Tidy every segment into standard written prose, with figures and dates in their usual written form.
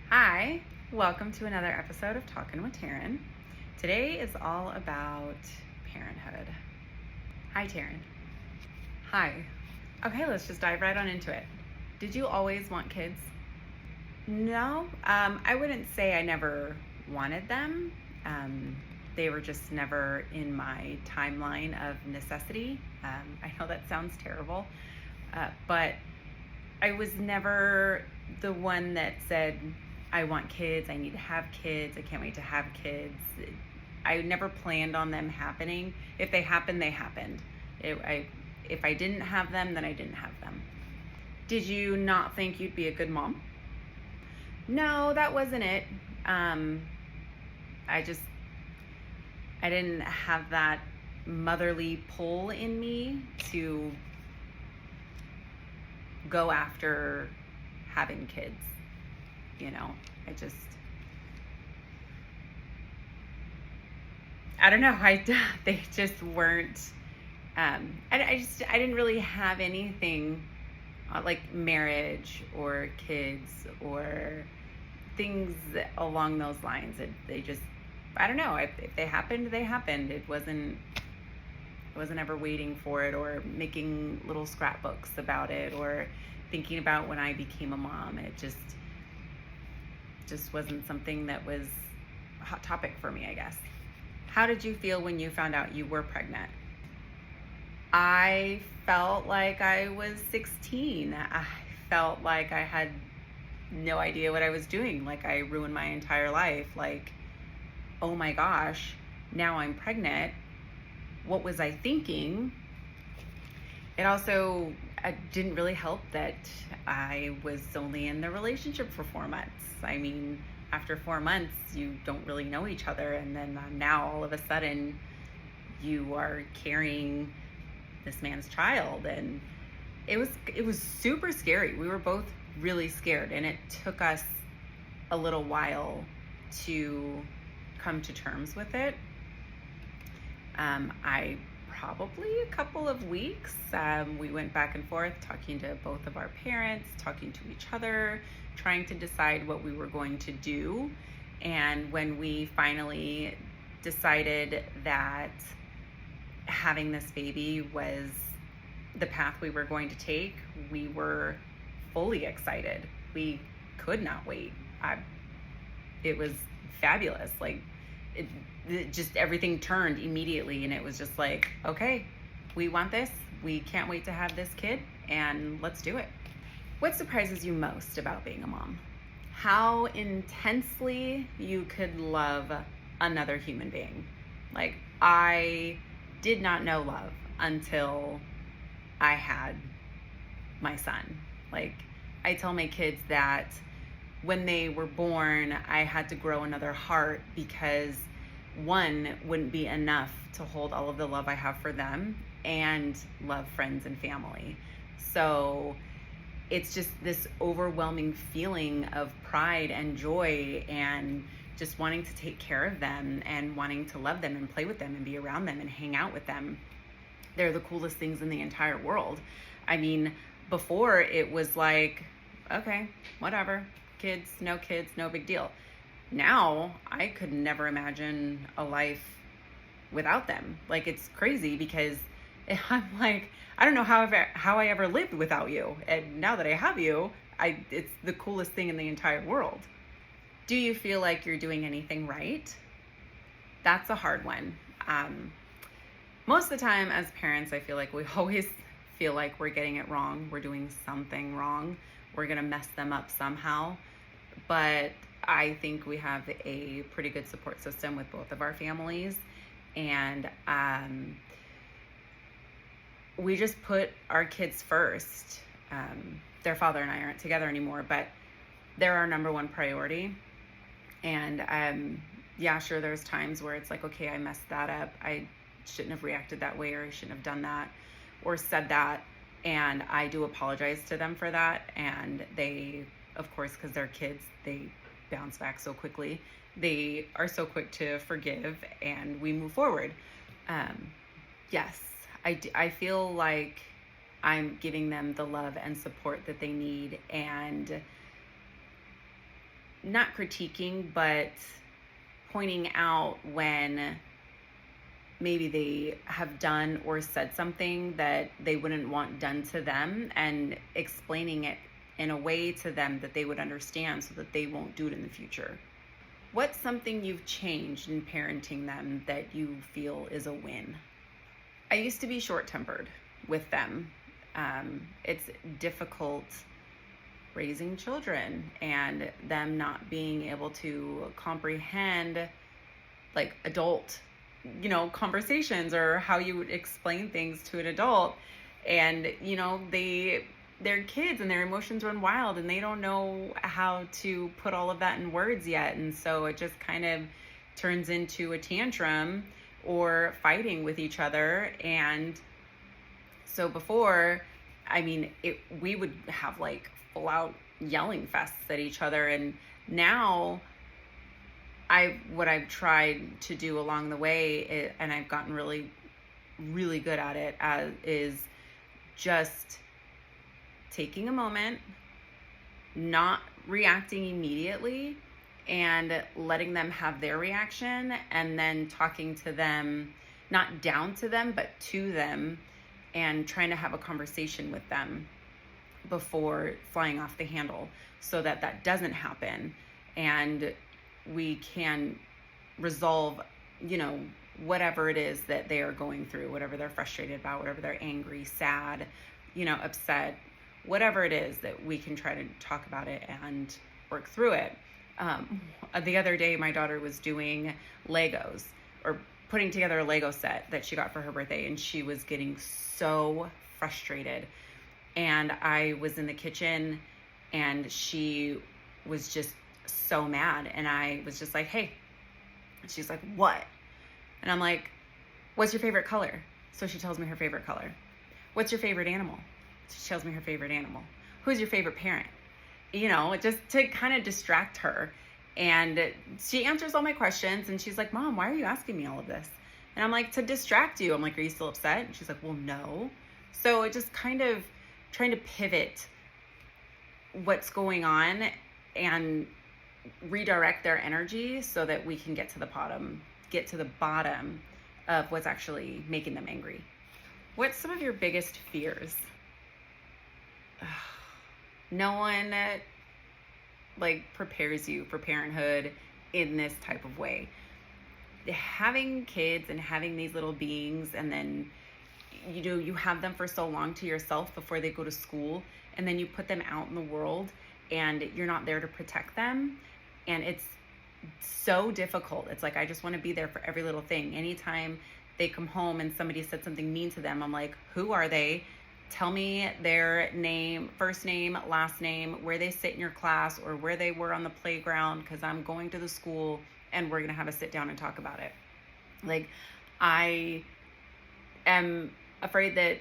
Hi, welcome to another episode of Talking with Taryn. Today is all about parenthood. Hi, Taryn. Hi. Okay, let's just dive right on into it. Did you always want kids? No, I wouldn't say I never wanted them. They were just never in my timeline of necessity. I know that sounds terrible, but I was never the one that said, I want kids, I need to have kids, I can't wait to have kids. I never planned on them happening. If they happened, they happened. If I didn't have them, then I didn't have them. Did you not think you'd be a good mom? No, that wasn't it. I just, I didn't have that motherly pull in me to go after having kids. You know, I don't know. They just weren't. I didn't really have anything like marriage or kids or things along those lines. They just, I don't know. If they happened, they happened. I wasn't ever waiting for it or making little scrapbooks about it or thinking about when I became a mom. It just wasn't something that was a hot topic for me, I guess. How did you feel when you found out you were pregnant? I felt like I was 16. I felt like I had no idea what I was doing. Like I ruined my entire life. Like, oh my gosh, now I'm pregnant. What was I thinking? It also didn't really help that I was only in the relationship for 4 months. I mean, after 4 months, you don't really know each other. And then now all of a sudden, you are carrying this man's child. And it was super scary. We were both really scared. And it took us a little while to come to terms with it. I probably a couple of weeks. We went back and forth talking to both of our parents, talking to each other, trying to decide what we were going to do. And when we finally decided that having this baby was the path we were going to take, we were fully excited. We could not wait. It was fabulous. Like, it just everything turned immediately, and it was just like, okay, we want this, we can't wait to have this kid, and let's do it. What surprises you most about being a mom? How intensely you could love another human being. Like, I did not know love until I had my son. Like, I tell my kids that when they were born, I had to grow another heart because one wouldn't be enough to hold all of the love I have for them and love friends and family. So it's just this overwhelming feeling of pride and joy and just wanting to take care of them and wanting to love them and play with them and be around them and hang out with them. They're the coolest things in the entire world. I mean, before it was like, okay, whatever, kids, no big deal. Now I could never imagine a life without them. Like, it's crazy because I'm like, I don't know how I ever lived without you. And now that I have you, it's the coolest thing in the entire world. Do you feel like you're doing anything right? That's a hard one. Most of the time as parents, I feel like we always feel like we're getting it wrong. We're doing something wrong. We're going to mess them up somehow. But I think we have a pretty good support system with both of our families. And we just put our kids first. Their father and I aren't together anymore, but they're our number one priority. And yeah, sure, there's times where it's like, okay, I messed that up. I shouldn't have reacted that way, or I shouldn't have done that or said that. And I do apologize to them for that. And they, of course, because they're kids, they bounce back so quickly. They are so quick to forgive, and we move forward. Yes, I feel like I'm giving them the love and support that they need, and not critiquing, but pointing out when maybe they have done or said something that they wouldn't want done to them, and explaining it in a way to them that they would understand so that they won't do it in the future. What's something you've changed in parenting them that you feel is a win? I used to be short-tempered with them. It's difficult raising children and them not being able to comprehend like adult, conversations, or how you would explain things to an adult. And, they're kids and their emotions run wild and they don't know how to put all of that in words yet. And so it just kind of turns into a tantrum or fighting with each other. And so before, we would have like full out yelling fests at each other. And now what I've tried to do along the way, and I've gotten really, really good at it, is just taking a moment, not reacting immediately, and letting them have their reaction, and then talking to them, not down to them, but to them, and trying to have a conversation with them before flying off the handle so that that doesn't happen. And we can resolve, whatever it is that they are going through, whatever they're frustrated about, whatever they're angry, sad, upset, whatever it is, that we can try to talk about it and work through it. The other day, my daughter was doing Legos, or putting together a Lego set that she got for her birthday, and she was getting so frustrated. And I was in the kitchen and she was just so mad. And I was just like, hey. And she's like, what? And I'm like, what's your favorite color? So she tells me her favorite color. What's your favorite animal? She tells me her favorite animal. Who's your favorite parent? Just to kind of distract her. And she answers all my questions and she's like, Mom, why are you asking me all of this? And I'm like, to distract you. I'm like, are you still upset? And she's like, well, no. So it just kind of trying to pivot what's going on and redirect their energy so that we can get to the bottom of what's actually making them angry. What's some of your biggest fears? No one prepares you for parenthood in this type of way. Having kids and having these little beings, and then you have them for so long to yourself before they go to school, and then you put them out in the world and you're not there to protect them, and it's so difficult. It's like, I just want to be there for every little thing. Anytime they come home and somebody said something mean to them, I'm like, who are they? Tell me their name, first name, last name, where they sit in your class, or where they were on the playground, because I'm going to the school and we're going to have a sit down and talk about it. Like, I am afraid that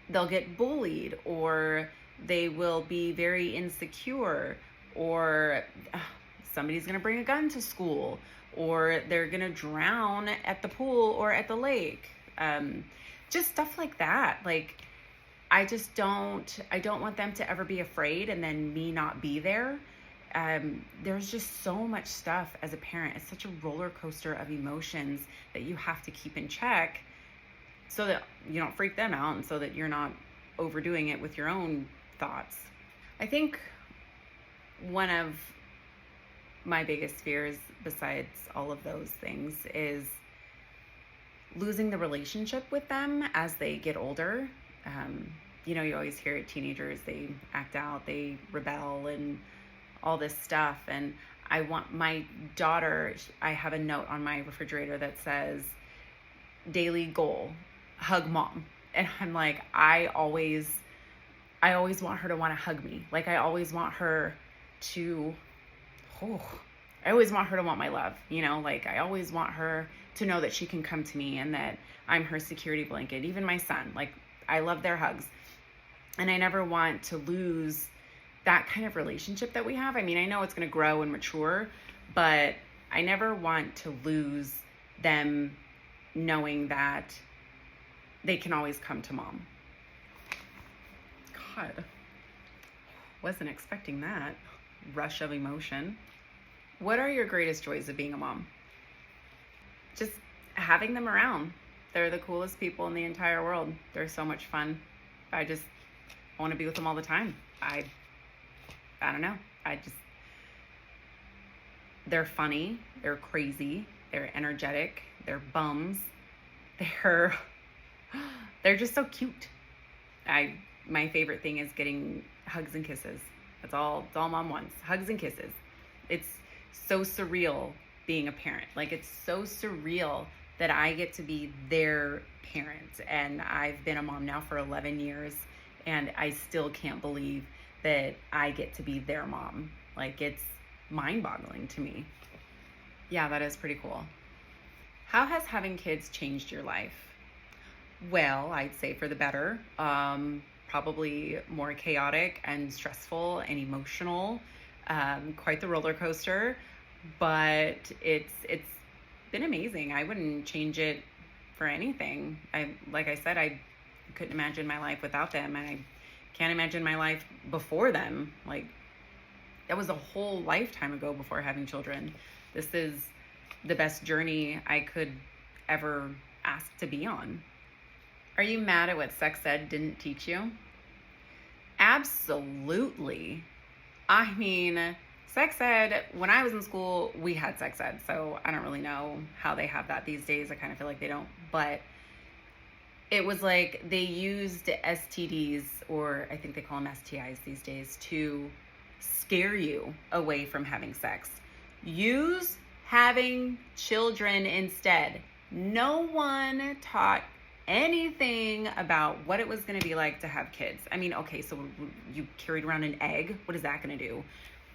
they'll get bullied, or they will be very insecure, or somebody's going to bring a gun to school, or they're going to drown at the pool or at the lake. Just stuff like that. Like, I don't want them to ever be afraid and then me not be there. There's just so much stuff as a parent. It's such a roller coaster of emotions that you have to keep in check so that you don't freak them out, and so that you're not overdoing it with your own thoughts. I think one of my biggest fears, besides all of those things, is losing the relationship with them as they get older. You always hear it, teenagers, they act out, they rebel and all this stuff. And I want my daughter, I have a note on my refrigerator that says, daily goal, hug mom. And I'm like, I always want her to want to hug me. Like, I always want her to, I always want her to want my love, like, I always want her to know that she can come to me and that I'm her security blanket. Even my son, like, I love their hugs. And I never want to lose that kind of relationship that we have. I know it's going to grow and mature, but I never want to lose them knowing that they can always come to mom. God, wasn't expecting that. rush of emotion. What are your greatest joys of being a mom? Just having them around. They're the coolest people in the entire world. They're so much fun. I just want to be with them all the time. I don't know. They're funny, they're crazy, they're energetic, they're bums. They're just so cute. My favorite thing is getting hugs and kisses. It's all mom wants. Hugs and kisses. It's so surreal being a parent. Like, it's so surreal that I get to be their parent. And I've been a mom now for 11 years, and I still can't believe that I get to be their mom. Like, it's mind-boggling to me. Yeah, that is pretty cool. How has having kids changed your life? Well, I'd say for the better. Probably more chaotic and stressful and emotional. Quite the roller coaster, but it's been amazing. I wouldn't change it for anything. Like I said, I couldn't imagine my life without them, and I can't imagine my life before them. Like, that was a whole lifetime ago before having children. This is the best journey I could ever ask to be on. Are you mad at what sex ed didn't teach you? Absolutely. I mean, sex ed, when I was in school, we had sex ed, so I don't really know how they have that these days. I kind of feel like they don't, but it was like they used STDs, or I think they call them STIs these days, to scare you away from having sex. Use having children instead. No one taught anything about what it was going to be like to have kids. I mean, okay, so you carried around an egg. What is that going to do?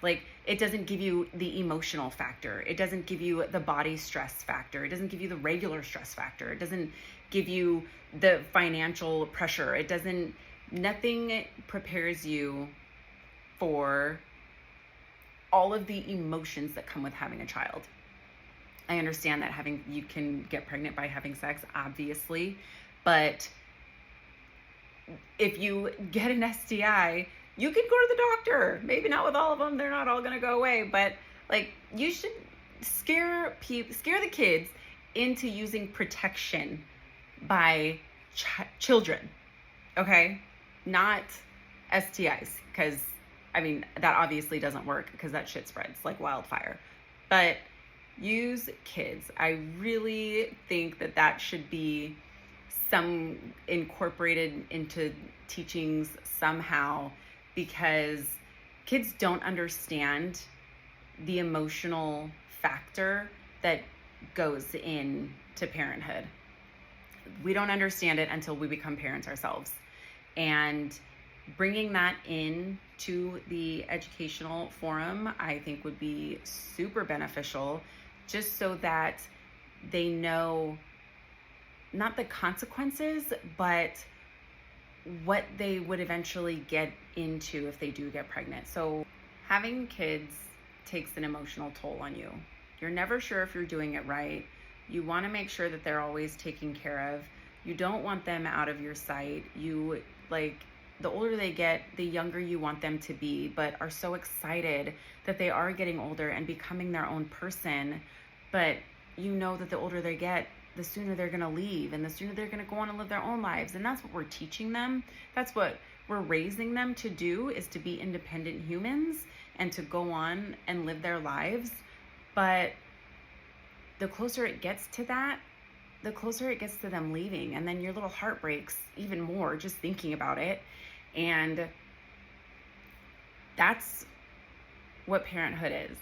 Like, it doesn't give you the emotional factor. It doesn't give you the body stress factor. It doesn't give you the regular stress factor. It doesn't give you the financial pressure. Nothing prepares you for all of the emotions that come with having a child. I understand that you can get pregnant by having sex, obviously, but if you get an STI, you can go to the doctor. Maybe not with all of them. They're not all going to go away, but like, you should scare the kids into using protection by children. Okay? Not STIs, because I mean, that obviously doesn't work because that shit spreads like wildfire. But use kids. I really think that should be incorporated into teachings somehow, because kids don't understand the emotional factor that goes into parenthood. We don't understand it until we become parents ourselves. And bringing that in to the educational forum, I think, would be super beneficial, just so that they know not the consequences, but what they would eventually get into if they do get pregnant. So having kids takes an emotional toll on you. You're never sure if you're doing it right. You want to make sure that they're always taken care of. You don't want them out of your sight. The older they get, the younger you want them to be, but are so excited that they are getting older and becoming their own person. But you know that the older they get, the sooner they're going to leave, and the sooner they're going to go on and live their own lives. And that's what we're teaching them. That's what we're raising them to do, is to be independent humans and to go on and live their lives. But the closer it gets to that, the closer it gets to them leaving. And then your little heart breaks even more just thinking about it. And that's what parenthood is.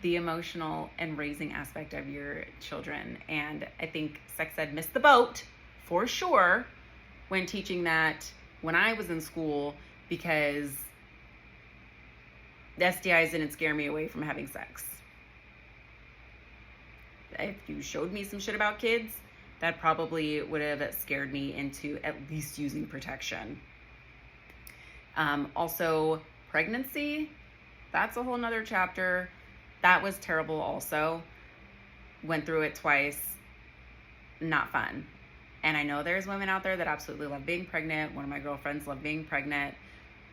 The emotional and raising aspect of your children. And I think sex ed missed the boat for sure when teaching that when I was in school, because the STIs didn't scare me away from having sex. If you showed me some shit about kids, that probably would have scared me into at least using protection. Also, pregnancy, that's a whole nother chapter. That was terrible also. Went through it twice. Not fun. And I know there's women out there that absolutely love being pregnant. One of my girlfriends loved being pregnant.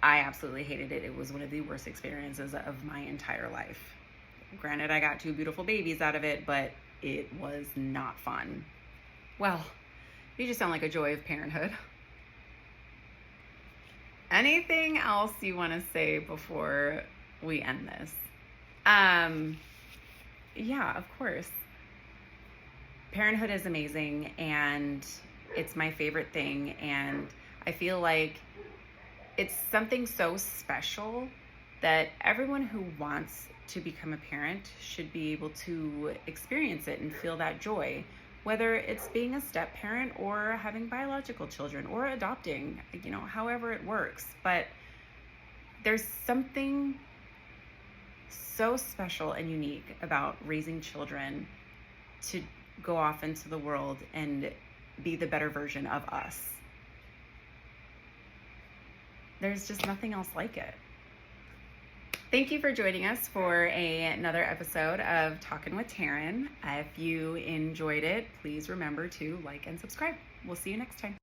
I absolutely hated it. It was one of the worst experiences of my entire life. Granted, I got 2 beautiful babies out of it, but it was not fun. Well, you just sound like a joy of parenthood. Anything else you want to say before we end this? Yeah, of course. Parenthood is amazing, and it's my favorite thing, and I feel like it's something so special that everyone who wants to become a parent should be able to experience it and feel that joy, whether it's being a step parent or having biological children or adopting, however it works. But there's something so special and unique about raising children to go off into the world and be the better version of us. There's just nothing else like it. Thank you for joining us for another episode of Talking with Taryn. If you enjoyed it, please remember to like and subscribe. We'll see you next time.